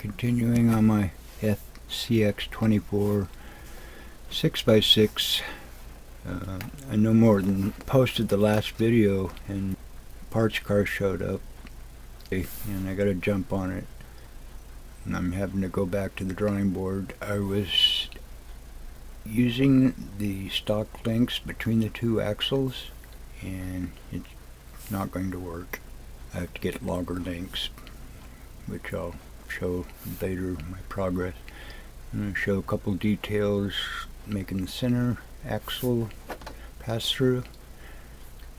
Continuing on my FCX24 6x6. I no more than posted the last video and parts car showed up and I gotta jump on it and I'm having to go back to the drawing board. I was using the stock links between the two axles and it's not going to work. I have to get longer links, which I'll show later my progress. I'm going to show a couple details making the center axle pass through.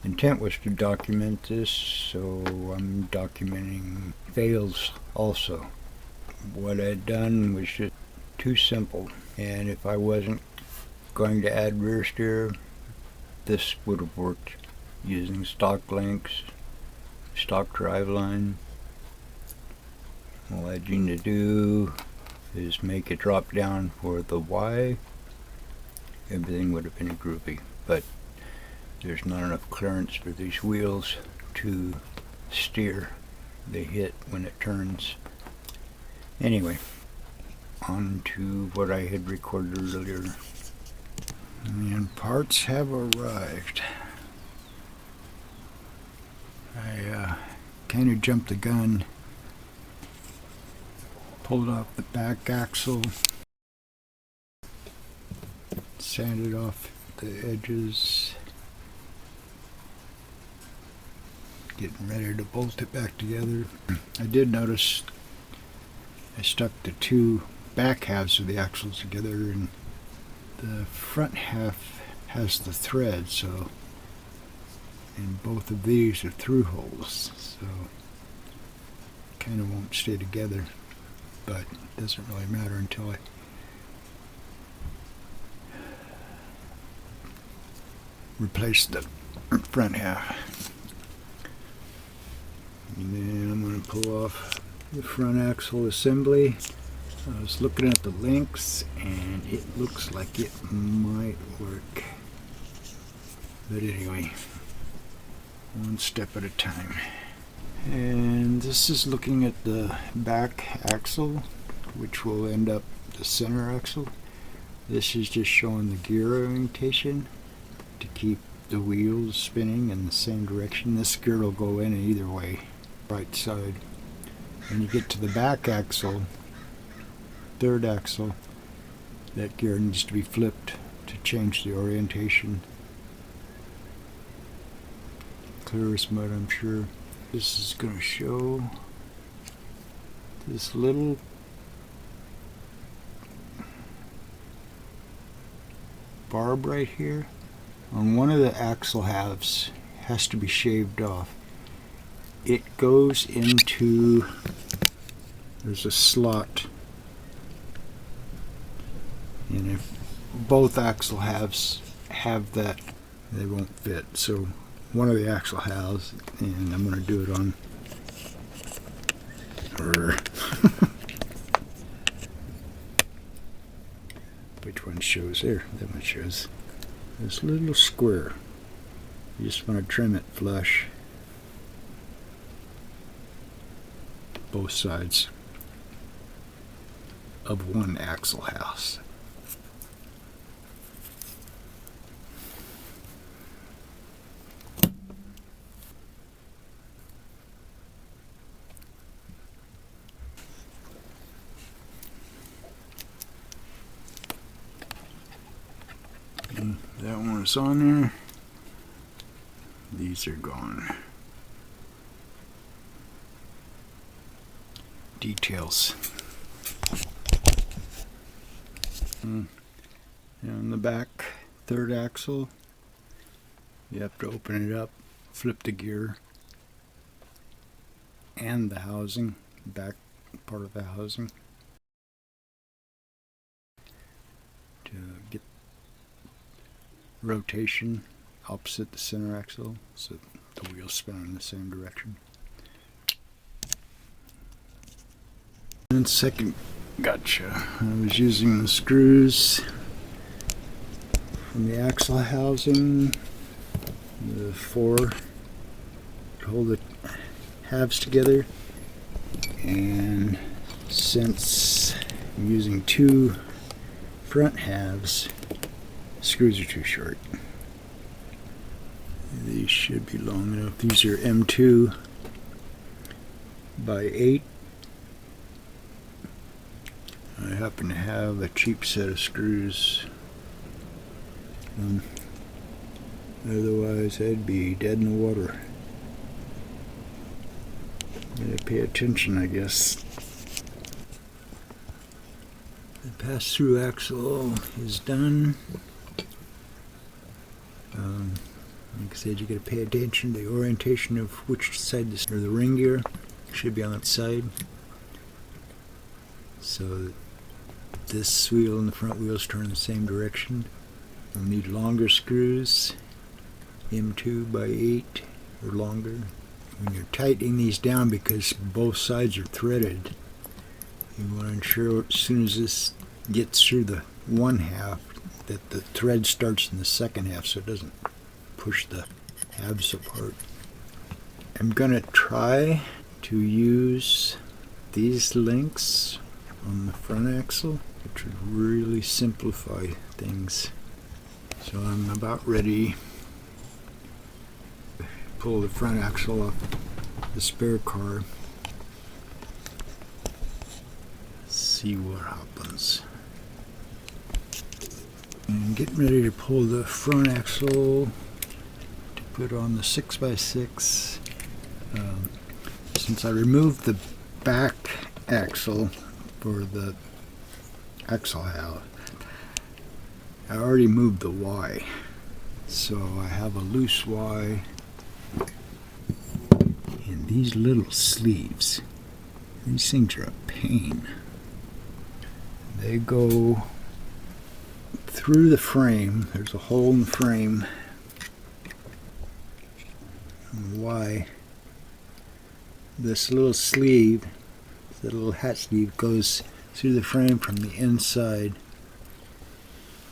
Intent was to document this, so I'm documenting fails also. What I'd done was just too simple, and if I wasn't going to add rear steer, this would have worked using stock links, stock drive line. All I need to do is make it drop down for the Y. Everything would have been groovy, but there's not enough clearance for these wheels to steer. They hit when it turns. Anyway, on to what I had recorded earlier. And parts have arrived. I kind of jumped the gun. Pulled off the back axle, sanded off the edges, getting ready to bolt it back together. I did notice I stuck the two back halves of the axles together and the front half has the thread, so, and both of these are through holes, so kind of won't stay together. But it doesn't really matter until I replace the front half. And then I'm going to pull off the front axle assembly. I was looking at the links and it looks like it might work. But anyway, one step at a time. And this is looking at the back axle, which will end up the center axle. This is just showing the gear orientation to keep the wheels spinning in the same direction. This gear will go in either way, right side. When you get to the back axle, third axle, that gear needs to be flipped to change the orientation. Clear as mud, I'm sure. This is going to show this little barb right here on one of the axle halves. Has to be shaved off. It goes into, there's a slot, and if both axle halves have that, they won't fit. So one of the axle halves, and I'm going to do it on which one shows there? That one shows this little square. You just want to trim it flush, both sides of one axle house. That one is on there. These are gone. Details. And on the back, third axle, you have to open it up, flip the gear, and the housing, back part of the housing, to get rotation opposite the center axle so the wheels spin in the same direction. And second gotcha, I was using the screws from the axle housing, the 4 to hold the halves together, and since I'm using two front halves, screws are too short. These should be long enough. These are M2 by 8. I happen to have a cheap set of screws. Otherwise I'd be dead in the water. Gotta pay attention, I guess. The pass-through axle is done. Like I said, you gotta pay attention to the orientation of which side or the ring gear should be on that side. So this wheel and the front wheels turn the same direction. You'll need longer screws, M2 by 8 or longer. When you're tightening these down, because both sides are threaded, you want to ensure as soon as this gets through the one half that the thread starts in the second half so it doesn't push the halves apart. I'm going to try to use these links on the front axle, which would really simplify things. So I'm about ready to pull the front axle off the spare car. See what happens. And getting ready to pull the front axle to put on the 6x6. Since I removed the back axle for the axle house, I already moved the Y, so I have a loose Y, and these little sleeves, these things are a pain. They go through the frame. There's a hole in the frame, and the Y, this little sleeve, the little hat sleeve, goes through the frame from the inside.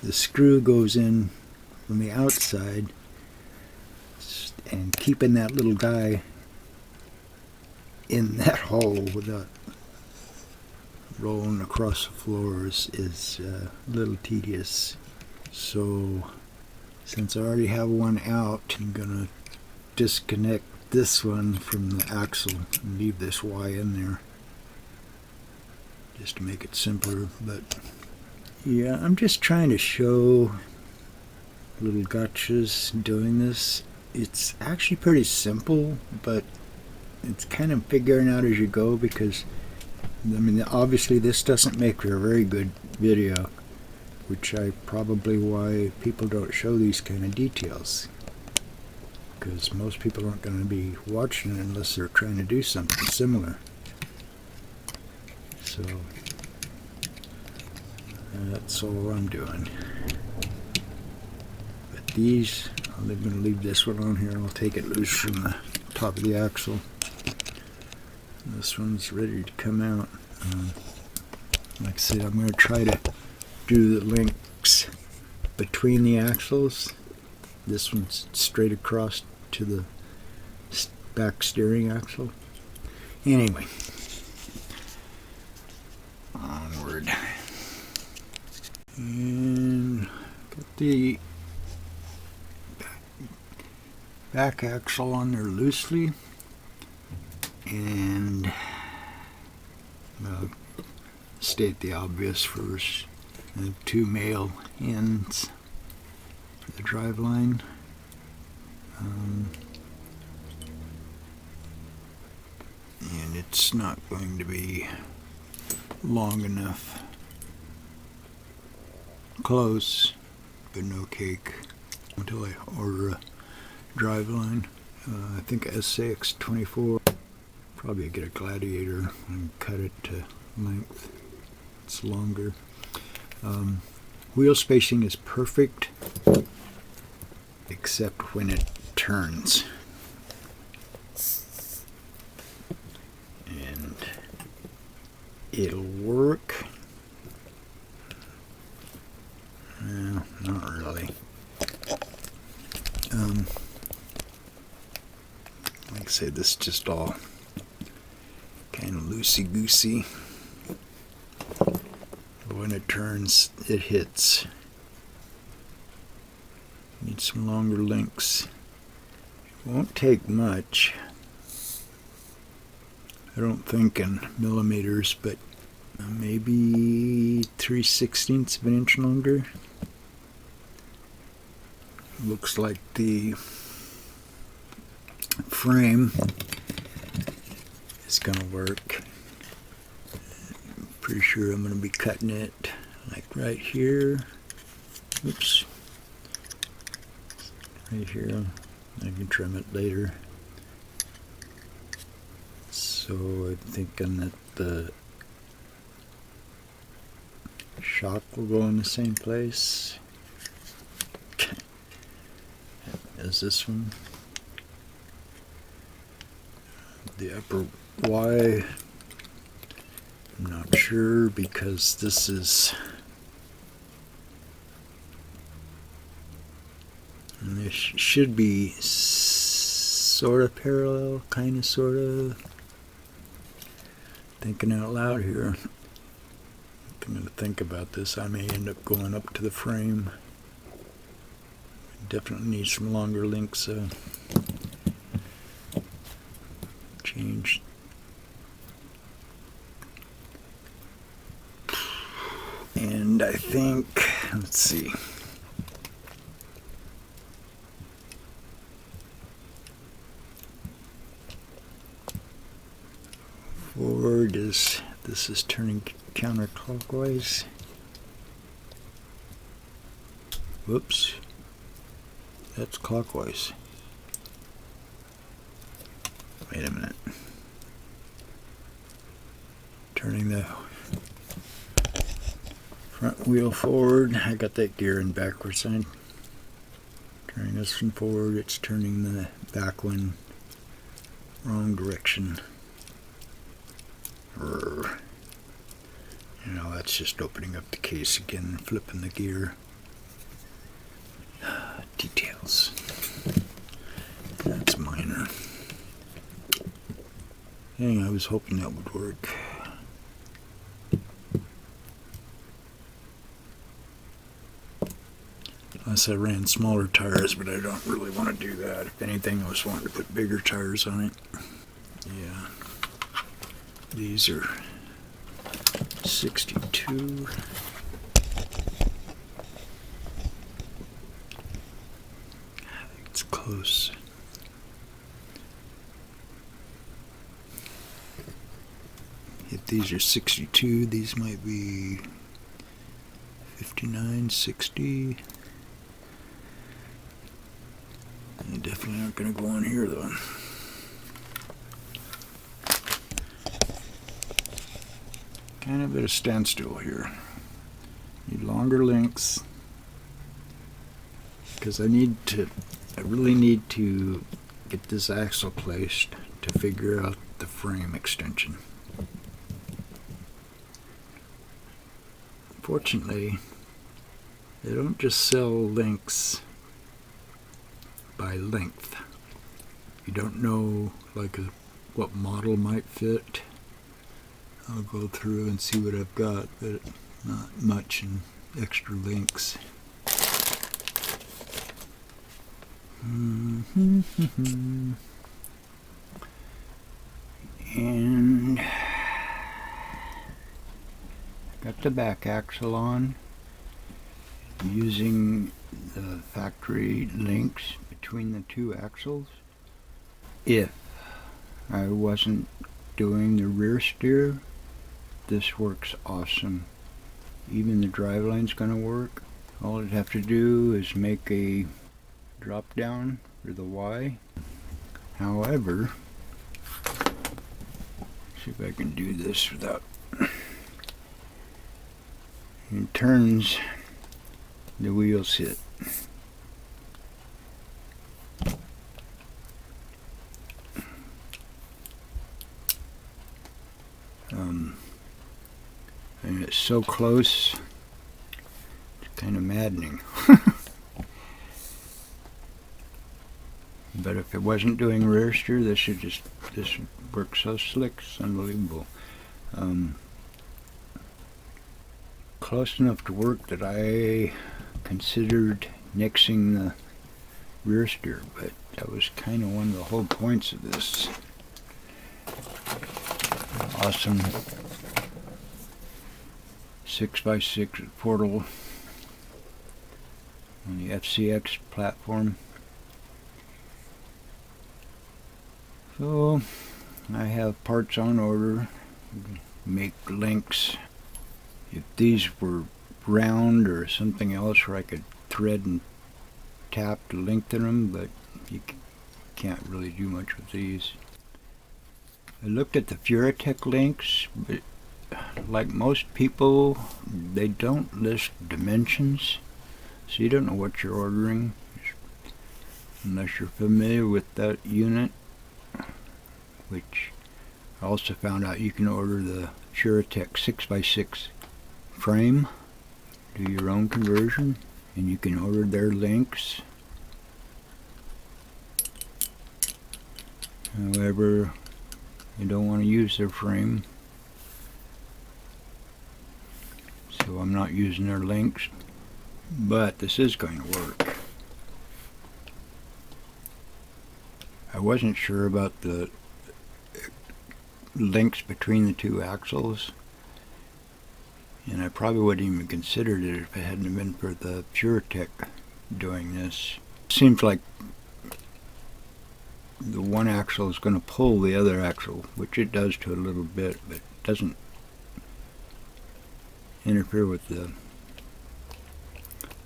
The screw goes in from the outside, and keeping that little guy in that hole without rolling across the floor is a little tedious. So since I already have one out, I'm gonna disconnect this one from the axle and leave this Y in there just to make it simpler. But yeah, I'm just trying to show little gotchas doing this. It's actually pretty simple, but it's kind of figuring out as you go, because I mean, obviously this doesn't make for a very good video, which I probably why people don't show these kind of details, because most people aren't going to be watching it unless they're trying to do something similar. So that's all I'm doing. But these, I'm going to leave this one on here, and I'll take it loose from the top of the axle. This one's ready to come out. Like I said, I'm going to try to do the links between the axles. This one's straight across to the back steering axle. Anyway, onward. And got the back axle on there loosely. And state the obvious first. The two male ends for the drive line. And it's not going to be long enough. Close, but no cake until I order a drive line. I think FCX24. Probably get a Gladiator and cut it to length. It's longer. Wheel spacing is perfect, except when it turns. And it'll work. No, not really. Like I said, this is just all kind of loosey-goosey. When it turns, it hits. Need some longer links. It won't take much. I don't think in millimeters, but maybe 3/16 of an inch longer. Looks like the frame is gonna work. Pretty sure I'm gonna be cutting it like right here. Oops. Right here. I can trim it later. So I'm thinking that the shock will go in the same place as this one. The upper Y, I'm not sure because this is, and this should be sort of parallel, kind of, sort of. Thinking out loud here. I'm going to think about this. I may end up going up to the frame. Definitely need some longer links. Change. And I think, let's see. Forward is, this is turning counterclockwise. Whoops. That's clockwise. Wait a minute. Turning the front wheel forward. I got that gear in backwards side. Turning this one forward. It's turning the back one wrong direction. You know, that's just opening up the case again and flipping the gear. Details. That's minor. Dang, I was hoping that would work. Unless I ran smaller tires, but I don't really want to do that. If anything, I was wanting to put bigger tires on it. Yeah. These are 62. It's close. If these are 62, these might be 59, 60. They definitely aren't going to go on here though. Kind of at a standstill here. Need longer links because I really need to get this axle placed to figure out the frame extension. Fortunately, they don't just sell links by length. You don't know like what model might fit. I'll go through and see what I've got, but not much in extra links. And got the back axle on, using the factory links between the two axles. If I wasn't doing the rear steer, this works awesome. Even the driveline's gonna work. All I'd have to do is make a drop down for the Y. However, see if I can do this without, it turns, the wheels hit. And it's so close, it's kind of maddening. But if it wasn't doing rear steer, this would work so slick, it's unbelievable. close enough to work that I considered nixing the rear steer, but that was kind of one of the whole points of this awesome 6x6 portal on the FCX platform. So I have parts on order, make links. If these were round or something else where I could thread and tap to lengthen them, but you can't really do much with these. I looked at the Furatech links, but like most people, they don't list dimensions, so you don't know what you're ordering unless you're familiar with that unit, which I also found out you can order the Furatech 6x6 frame, do your own conversion, and you can order their links. However, you don't want to use their frame, so I'm not using their links, but this is going to work. I wasn't sure about the links between the two axles, and I probably wouldn't even considered it if it hadn't been for the Furatech doing this. Seems like the one axle is going to pull the other axle, which it does to a little bit, but it doesn't interfere with the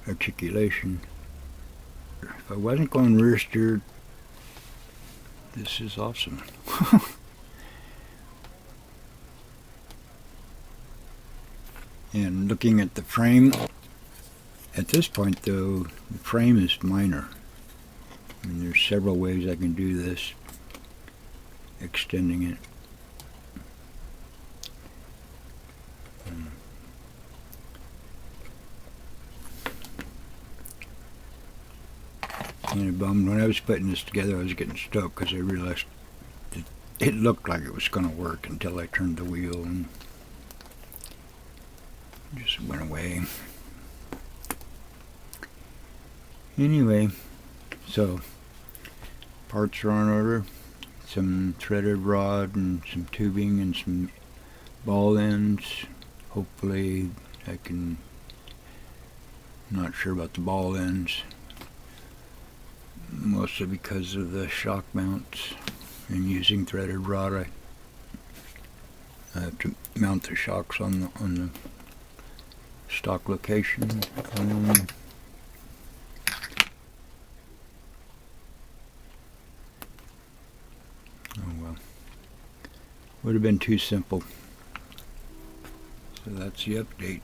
articulation. If I wasn't going rear steer, this is awesome. And looking at the frame, at this point though, the frame is minor. I mean, there's several ways I can do this, extending it. And it bummed. When I was putting this together, I was getting stoked because I realized that it looked like it was going to work until I turned the wheel and it just went away. Anyway, so parts are on order. Some threaded rod and some tubing and some ball ends. Hopefully I can, not sure about the ball ends, mostly because of the shock mounts and using threaded rod. I have to mount the shocks on the stock location. Oh well, would have been too simple. So that's the update.